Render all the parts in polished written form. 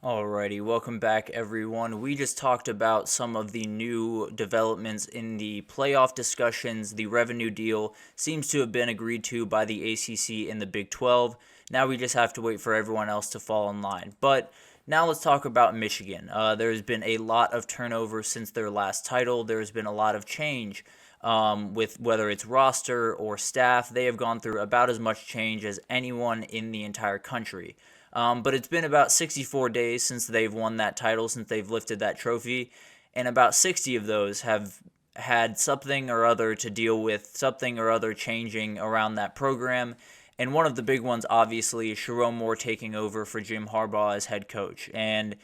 Alrighty, welcome back everyone. We just talked about some of the new developments in the playoff discussions. The revenue deal seems to have been agreed to by the ACC and the Big 12. Now we just have to wait for everyone else to fall in line. But now let's talk about Michigan. There's been a lot of turnover since their last title. There's been a lot of change with whether it's roster or staff. They have gone through about as much change as anyone in the entire country. But it's been about 64 days since they've won that title, since they've lifted that trophy, and about 60 of those have had something or other to deal with, something or other changing around that program. And one of the big ones, obviously, is Sherrone Moore taking over for Jim Harbaugh as head coach. And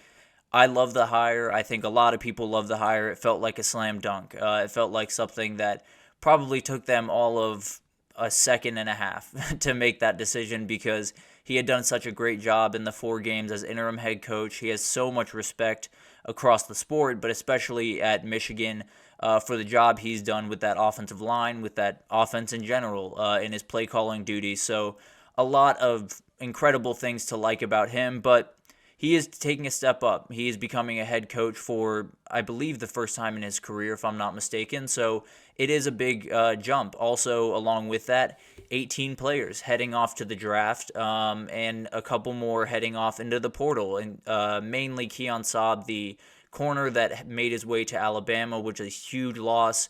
I love the hire. I think a lot of people love the hire. It felt like a slam dunk. It felt like something that probably took them all of a second and a half to make that decision because he had done such a great job in the 4 games as interim head coach. He has so much respect across the sport, but especially at Michigan for the job he's done with that offensive line, with that offense in general, in his play calling duties. So a lot of incredible things to like about him, but he is taking a step up. He is becoming a head coach for, I believe, the first time in his career, if I'm not mistaken. So it is a big jump. Also, along with that, 18 players heading off to the draft, and a couple more heading off into the portal, and mainly Keon Saab, the corner that made his way to Alabama, which is a huge loss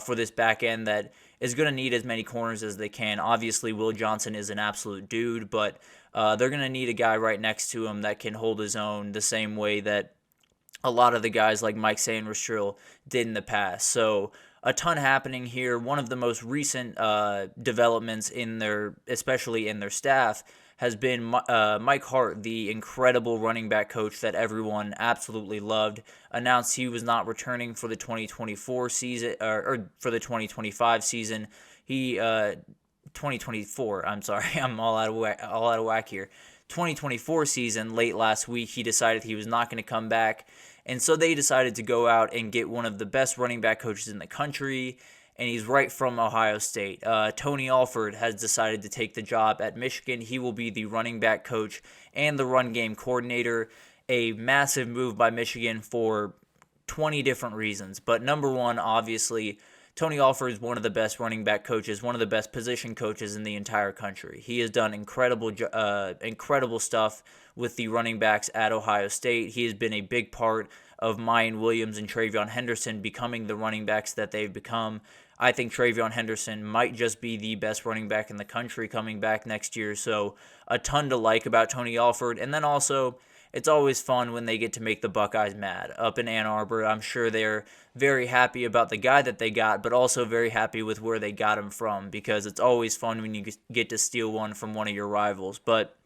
for this back end that is going to need as many corners as they can. Obviously, Will Johnson is an absolute dude, but they're going to need a guy right next to him that can hold his own the same way that a lot of the guys like Mike Sanders did in the past. So a ton happening here. One of the most recent developments in especially in their staff, has been Mike Hart, the incredible running back coach that everyone absolutely loved, announced he was not returning for the 2024 season or for the 2025 season. He 2024. I'm sorry, I'm all out of whack here. 2024 season, late last week, he decided he was not going to come back. And so they decided to go out and get one of the best running back coaches in the country, and he's right from Ohio State. Tony Alford has decided to take the job at Michigan. He will be the running back coach and the run game coordinator. A massive move by Michigan for 20 different reasons. But number one, obviously, Tony Alford is one of the best running back coaches, one of the best position coaches in the entire country. He has done incredible stuff with the running backs at Ohio State. He has been a big part of Mayan Williams and Travion Henderson becoming the running backs that they've become. I think Travion Henderson might just be the best running back in the country coming back next year. So a ton to like about Tony Alford. And then also, it's always fun when they get to make the Buckeyes mad up in Ann Arbor. I'm sure they're very happy about the guy that they got, but also very happy with where they got him from, because it's always fun when you get to steal one from one of your rivals. But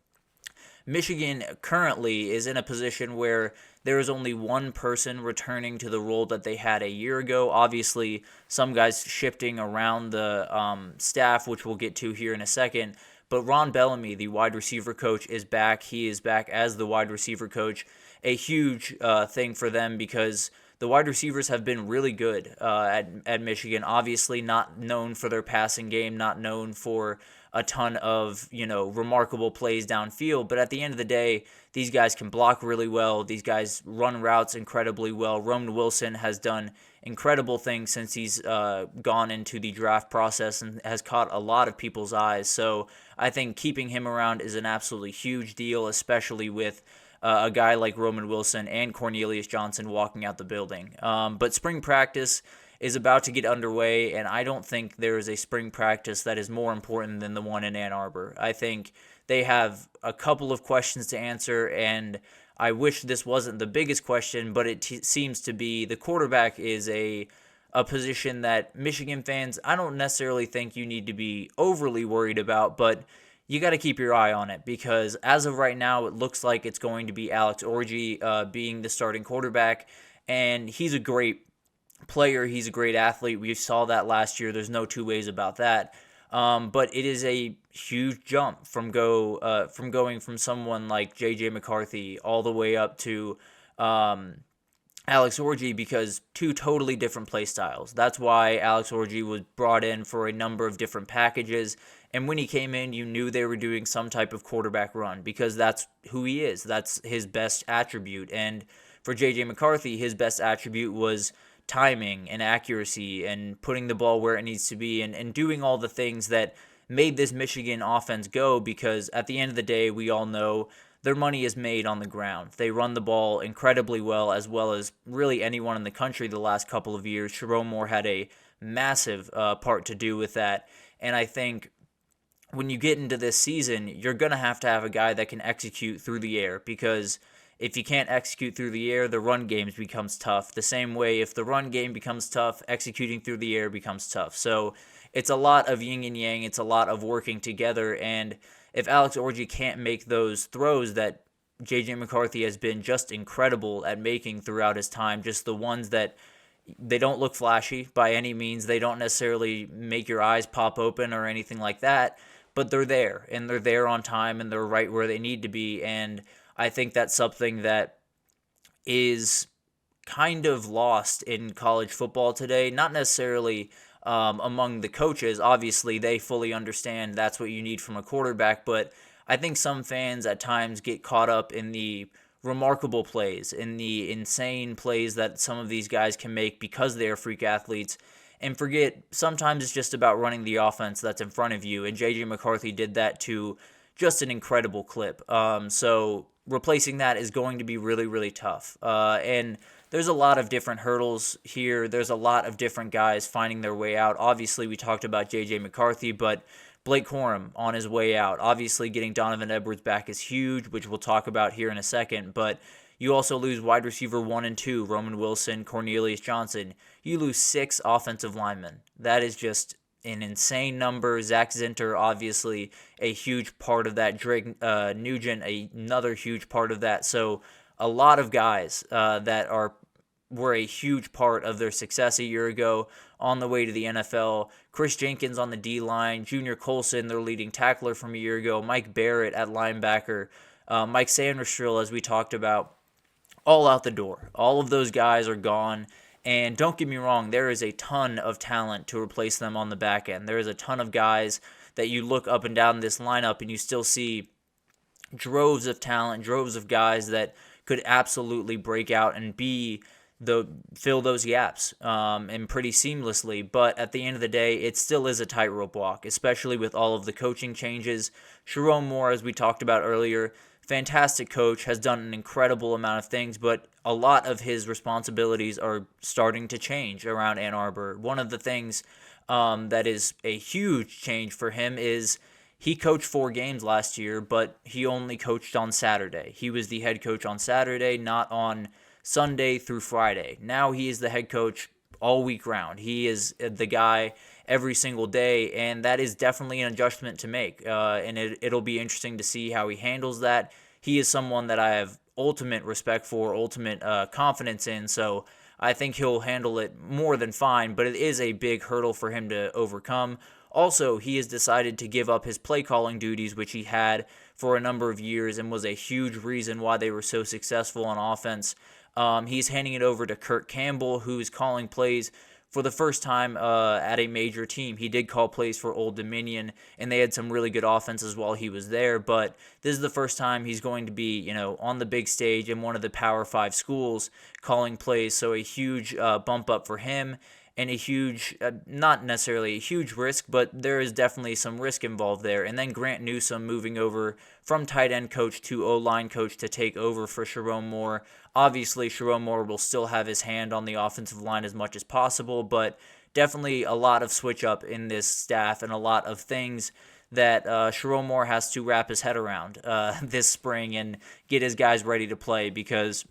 Michigan currently is in a position where there is only one person returning to the role that they had a year ago. Obviously, some guys shifting around the staff, which we'll get to here in a second. But Ron Bellamy, the wide receiver coach, is back. He is back as the wide receiver coach. A huge thing for them because the wide receivers have been really good at Michigan. Obviously, not known for their passing game, not known for a ton of remarkable plays downfield. But at the end of the day, these guys can block really well. These guys run routes incredibly well. Roman Wilson has done incredible things since he's gone into the draft process and has caught a lot of people's eyes. So I think keeping him around is an absolutely huge deal, especially with a guy like Roman Wilson and Cornelius Johnson walking out the building. But spring practice is about to get underway, and I don't think there is a spring practice that is more important than the one in Ann Arbor. I think they have a couple of questions to answer, and I wish this wasn't the biggest question, but it seems to be. The quarterback is a position that Michigan fans, I don't necessarily think you need to be overly worried about, but you got to keep your eye on it, because as of right now, it looks like it's going to be Alex Orji being the starting quarterback, and he's a great player. He's a great athlete. We saw that last year. There's no two ways about that. But it is a huge jump from going from someone like J.J. McCarthy all the way up to Alex Orji because two totally different play styles. That's why Alex Orji was brought in for a number of different packages. And when he came in, you knew they were doing some type of quarterback run because that's who he is. That's his best attribute. And for J.J. McCarthy, his best attribute was timing and accuracy and putting the ball where it needs to be and doing all the things that made this Michigan offense go, because at the end of the day, we all know their money is made on the ground. They run the ball incredibly well as really anyone in the country the last couple of years. Sherrone Moore had a massive part to do with that. And I think when you get into this season, you're going to have a guy that can execute through the air, because if you can't execute through the air, the run game becomes tough. The same way, if the run game becomes tough, executing through the air becomes tough. So it's a lot of yin and yang. It's a lot of working together. And if Alex Orji can't make those throws that J.J. McCarthy has been just incredible at making throughout his time, just the ones that they don't look flashy by any means, they don't necessarily make your eyes pop open or anything like that, but they're there, and they're there on time, and they're right where they need to be. And I think that's something that is kind of lost in college football today, not necessarily among the coaches. Obviously, they fully understand that's what you need from a quarterback, but I think some fans at times get caught up in the remarkable plays, in the insane plays that some of these guys can make because they are freak athletes, and forget sometimes it's just about running the offense that's in front of you, and J.J. McCarthy did that to just an incredible clip. So replacing that is going to be really, really tough. And there's a lot of different hurdles here. There's a lot of different guys finding their way out. Obviously, we talked about J.J. McCarthy, but Blake Corum on his way out. Obviously, getting Donovan Edwards back is huge, which we'll talk about here in a second, but you also lose wide receiver 1 and 2, Roman Wilson, Cornelius Johnson. You lose 6 offensive linemen. That is just an insane number. Zach Zinter, obviously, a huge part of that. Drake Nugent, another huge part of that. So a lot of guys that were a huge part of their success a year ago on the way to the NFL. Chris Jenkins on the D-line, Junior Colson, their leading tackler from a year ago, Mike Barrett at linebacker, Mike Sanderstrill, as we talked about, all out the door. All of those guys are gone. And don't get me wrong, there is a ton of talent to replace them on the back end. There is a ton of guys that you look up and down this lineup and you still see droves of talent, droves of guys that could absolutely break out and fill those gaps and pretty seamlessly. But at the end of the day, it still is a tightrope walk, especially with all of the coaching changes. Sherrone Moore, as we talked about earlier, fantastic coach, has done an incredible amount of things, but a lot of his responsibilities are starting to change around Ann Arbor. One of the things that is a huge change for him is he coached 4 games last year, but he only coached on Saturday. He was the head coach on Saturday, not on Sunday through Friday. Now he is the head coach all week round. He is the guy every single day, and that is definitely an adjustment to make. And it'll be interesting to see how he handles that. He is someone that I have ultimate respect for, ultimate confidence in, so I think he'll handle it more than fine, but it is a big hurdle for him to overcome. Also, he has decided to give up his play calling duties, which he had for a number of years and was a huge reason why they were so successful on offense. He's handing it over to Kurt Campbell, who's calling plays for the first time at a major team. He did call plays for Old Dominion, and they had some really good offenses while he was there, but this is the first time he's going to be, on the big stage in one of the Power 5 schools calling plays, so a huge bump up for him. And a huge, not necessarily a huge risk, but there is definitely some risk involved there. And then Grant Newsome moving over from tight end coach to O-line coach to take over for Sherrone Moore. Obviously, Sherrone Moore will still have his hand on the offensive line as much as possible, but definitely a lot of switch up in this staff and a lot of things that Sherrone Moore has to wrap his head around this spring and get his guys ready to play, because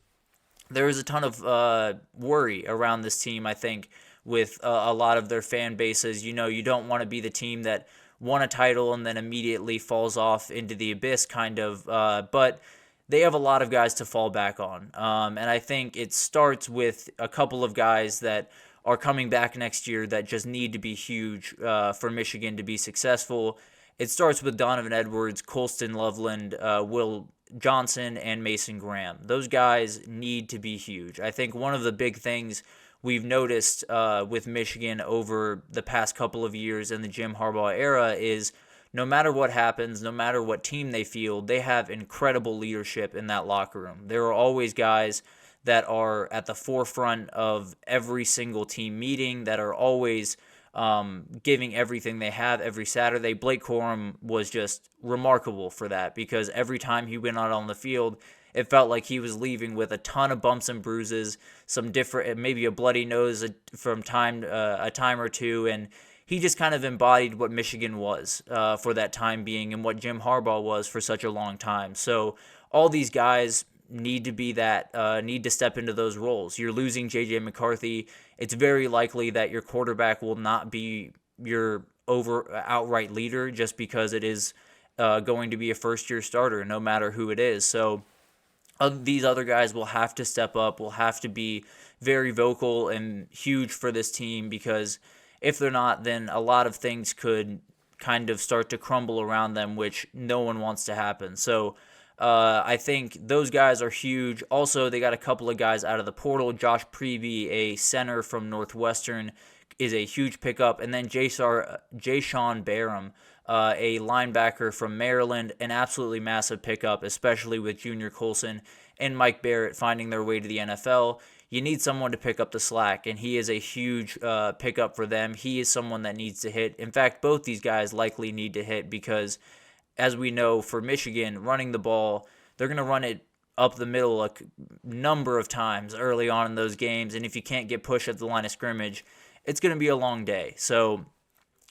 there is a ton of worry around this team, I think, with a lot of their fan bases. You don't want to be the team that won a title and then immediately falls off into the abyss, kind of. But they have a lot of guys to fall back on. And I think it starts with a couple of guys that are coming back next year that just need to be huge for Michigan to be successful. It starts with Donovan Edwards, Colston Loveland will Johnson and Mason Graham. Those guys need to be huge. I think one of the big things we've noticed with Michigan over the past couple of years in the Jim Harbaugh era is no matter what happens, no matter what team they field, they have incredible leadership in that locker room. There are always guys that are at the forefront of every single team meeting, that are always giving everything they have every Saturday. Blake Corum was just remarkable for that, because every time he went out on the field, it felt like he was leaving with a ton of bumps and bruises, some different, maybe a bloody nose from a time or two, and he just kind of embodied what Michigan was for that time being, and what Jim Harbaugh was for such a long time. So all these guys need to step into those roles. You're losing J.J. McCarthy. It's very likely that your quarterback will not be your outright leader, just because it is going to be a first-year starter, no matter who it is. So these other guys will have to step up, will have to be very vocal and huge for this team, because if they're not, then a lot of things could kind of start to crumble around them, which no one wants to happen. So I think those guys are huge. Also, they got a couple of guys out of the portal. Josh Preby, a center from Northwestern, is a huge pickup. And then Jayshawn Barham, a linebacker from Maryland, an absolutely massive pickup, especially with Junior Colson and Mike Barrett finding their way to the NFL. You need someone to pick up the slack, and he is a huge pickup for them. He is someone that needs to hit. In fact, both these guys likely need to hit, because as we know, for Michigan, running the ball, they're going to run it up the middle a number of times early on in those games. And if you can't get pushed at the line of scrimmage, it's going to be a long day. So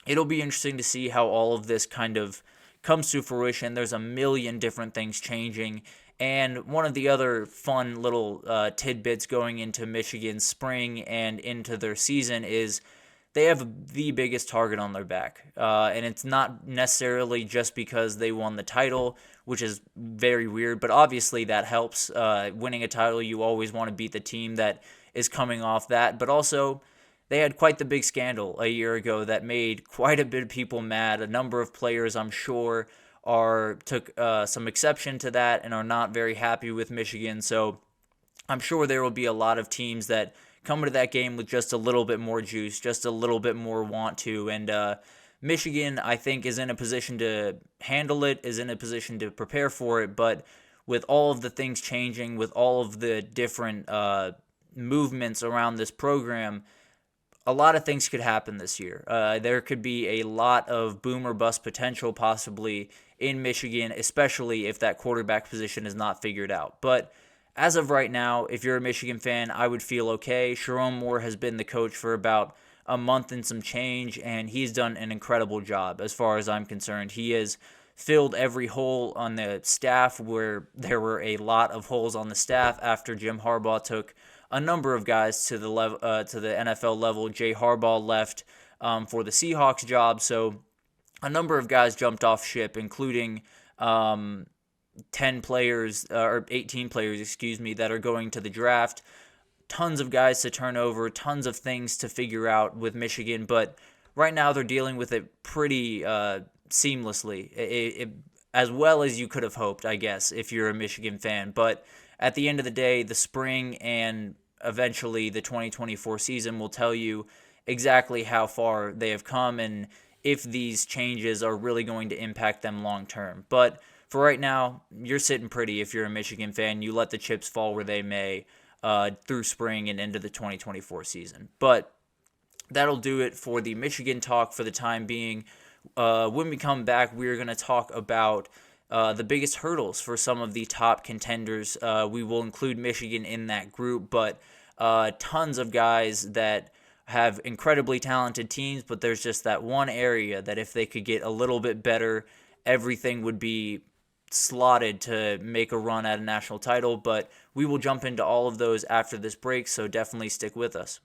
it'll be interesting to see how all of this kind of comes to fruition. There's a million different things changing. And one of the other fun little tidbits going into Michigan's spring and into their season is they have the biggest target on their back. And it's not necessarily just because they won the title, which is very weird, but obviously that helps. Winning a title, you always want to beat the team that is coming off that. But also, they had quite the big scandal a year ago that made quite a bit of people mad. A number of players, I'm sure, took some exception to that and are not very happy with Michigan. So I'm sure there will be a lot of teams that come into that game with just a little bit more juice, just a little bit more want to. And Michigan, I think, is in a position to handle it, is in a position to prepare for it. But with all of the things changing, with all of the different movements around this program, a lot of things could happen this year. There could be a lot of boom or bust potential possibly in Michigan, especially if that quarterback position is not figured out. But as of right now, if you're a Michigan fan, I would feel okay. Sherrone Moore has been the coach for about a month and some change, and he's done an incredible job as far as I'm concerned. He has filled every hole on the staff where there were a lot of holes on the staff after Jim Harbaugh took a number of guys to the NFL level. Jay Harbaugh left for the Seahawks job, so a number of guys jumped off ship, including 10 players, or 18 players, that are going to the draft. Tons of guys to turn over, tons of things to figure out with Michigan, but right now they're dealing with it pretty seamlessly, as well as you could have hoped, I guess, if you're a Michigan fan. But at the end of the day, the spring and eventually the 2024 season will tell you exactly how far they have come and if these changes are really going to impact them long term. But for right now, you're sitting pretty if you're a Michigan fan. You let the chips fall where they may through spring and into the 2024 season. But that'll do it for the Michigan talk for the time being. When we come back, we're going to talk about the biggest hurdles for some of the top contenders. We will include Michigan in that group, but tons of guys that have incredibly talented teams, but there's just that one area that if they could get a little bit better, everything would be slotted to make a run at a national title. But we will jump into all of those after this break, so definitely stick with us.